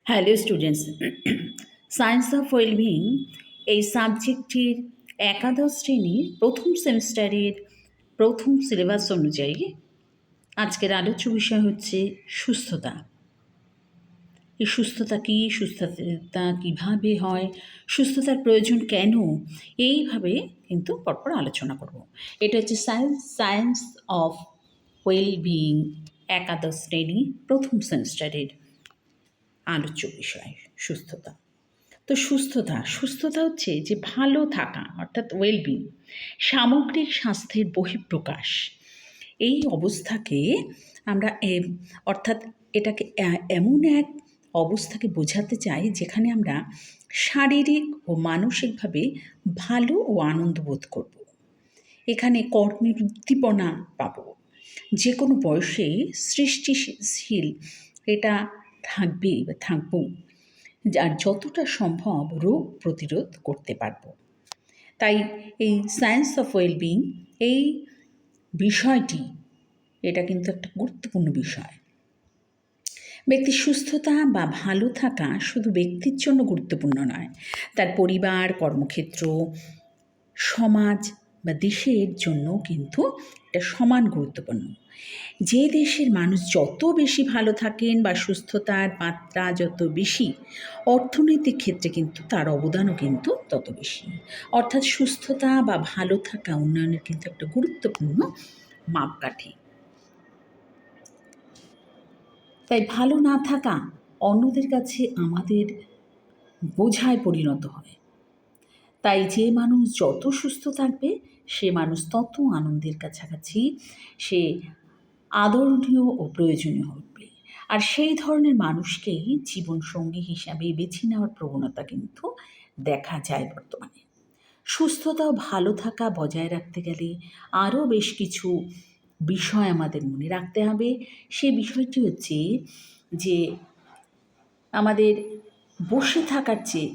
Hello students, science of wellbeing এই সাবজেক্টটির একাদশ শ্রেণীর প্রথম সেমিস্টারের প্রথম সিলেবাস অনুযায়ী আজকের আলোচ্য বিষয় হচ্ছে সুস্থতা। এই সুস্থতা কী, সুস্থতা কীভাবে হয়, সুস্থতার প্রয়োজন কেন, এইভাবে কিন্তু পরপর আলোচনা করব। এটা হচ্ছে সায়েন্স অফ ওয়েলবিং একাদশ শ্রেণী প্রথম সেমিস্টারের আলোচ্য বিষয় সুস্থতা। তো সুস্থতা হচ্ছে যে ভালো থাকা, অর্থাৎ ওয়েলবিং, সামগ্রিক স্বাস্থ্যের বহিঃপ্রকাশ। এই অবস্থাকে আমরা অর্থাৎ এটাকে এমন এক অবস্থাকে বোঝাতে চাই যেখানে আমরা শারীরিক ও মানসিকভাবে ভালো ও আনন্দ বোধ করব। এখানে কর্মের উদ্দীপনা পাব, যে কোনো বয়সে সৃষ্টিশীল এটা থাকবে বা থাকবো, আর যতটা সম্ভব রোগ প্রতিরোধ করতে পারব। তাই এই সায়েন্স অফ ওয়েলবিং এই বিষয়টি, এটা কিন্তু একটা গুরুত্বপূর্ণ বিষয়। ব্যক্তির সুস্থতা বা ভালো থাকা শুধু ব্যক্তির জন্য গুরুত্বপূর্ণ নয়, তার পরিবার, কর্মক্ষেত্র, সমাজ বা দেশের জন্য কিন্তু এটা সমান গুরুত্বপূর্ণ। যে দেশের মানুষ যত বেশি ভালো থাকেন বা সুস্থতার মাত্রা যত বেশি, অর্থনৈতিক ক্ষেত্রে কিন্তু তার অবদানও কিন্তু তত বেশি। অর্থাৎ সুস্থতা বা ভালো থাকা উন্নয়নের কিন্তু একটা গুরুত্বপূর্ণ মাপকাঠি। তাই ভালো না থাকা অন্যদের কাছে আমাদের বোঝায় পরিণত হয়। তাই যে মানুষ যত সুস্থ থাকবে সে মানুষ তত আনন্দের কাছাকাছি, সে আদরণীয় ও প্রয়োজনীয় হবে। আর সেই ধরনের মানুষকেই জীবনসঙ্গী হিসাবে বেছে নেওয়ার প্রবণতা কিন্তু দেখা যায় বর্তমানে। সুস্থতা ও ভালো থাকা বজায় রাখতে গেলে আরও বেশ কিছু বিষয় আমাদের মনে রাখতে হবে। সে বিষয়টি হচ্ছে যে আমাদের বসে থাকার চেয়ে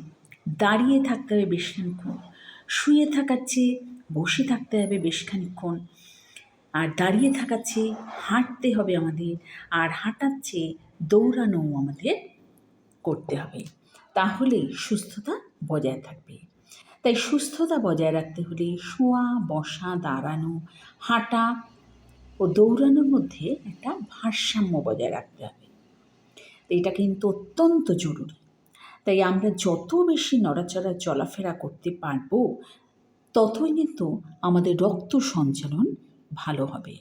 দাঁড়িয়ে থাকতে হবে বেশ খানিক্ষণ, শুয়ে থাকার চেয়ে বসে থাকতে হবে বেশ খানিক্ষণ, আর দাঁড়িয়ে থাকার চেয়ে হাঁটতে হবে আমাদের, আর হাঁটার চেয়ে দৌড়ানোও আমাদের করতে হবে। তাহলেই সুস্থতা বজায় থাকবে। তাই সুস্থতা বজায় রাখতে হলে শোয়া, বসা, দাঁড়ানো, হাঁটা ও দৌড়ানোর মধ্যে একটা ভারসাম্য বজায় রাখতে হবে। এটা কিন্তু অত্যন্ত জরুরি। তাই আমরা যত বেশি নড়াচড়া চলাফেরা করতে পারবো, ততই কিন্তু আমাদের রক্ত সঞ্চালন ভালো হবে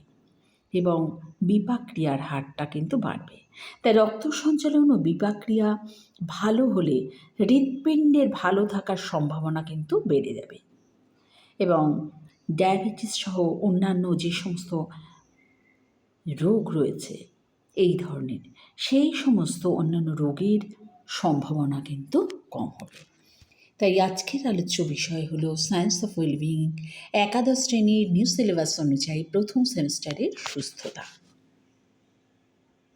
এবং বিপাক ক্রিয়ার হারটা কিন্তু বাড়বে। তাই রক্ত সঞ্চালন ও বিপাক ক্রিয়া ভালো হলে হৃৎপিণ্ডের ভালো থাকার সম্ভাবনা কিন্তু বেড়ে যাবে এবং ডায়াবেটিস সহ অন্যান্য যে সমস্ত রোগ রয়েছে এই ধরনের, সেই সমস্ত অন্যান্য রোগের সম্ভাবনা কিন্তু কম হবে। তাই আজকের আলোচ্য বিষয় হলো সায়েন্স অফ ওয়েলবিং একাদশ শ্রেণীর নিউ সিলেবাস অনুযায়ী প্রথম সেমিস্টারের সুস্থতা।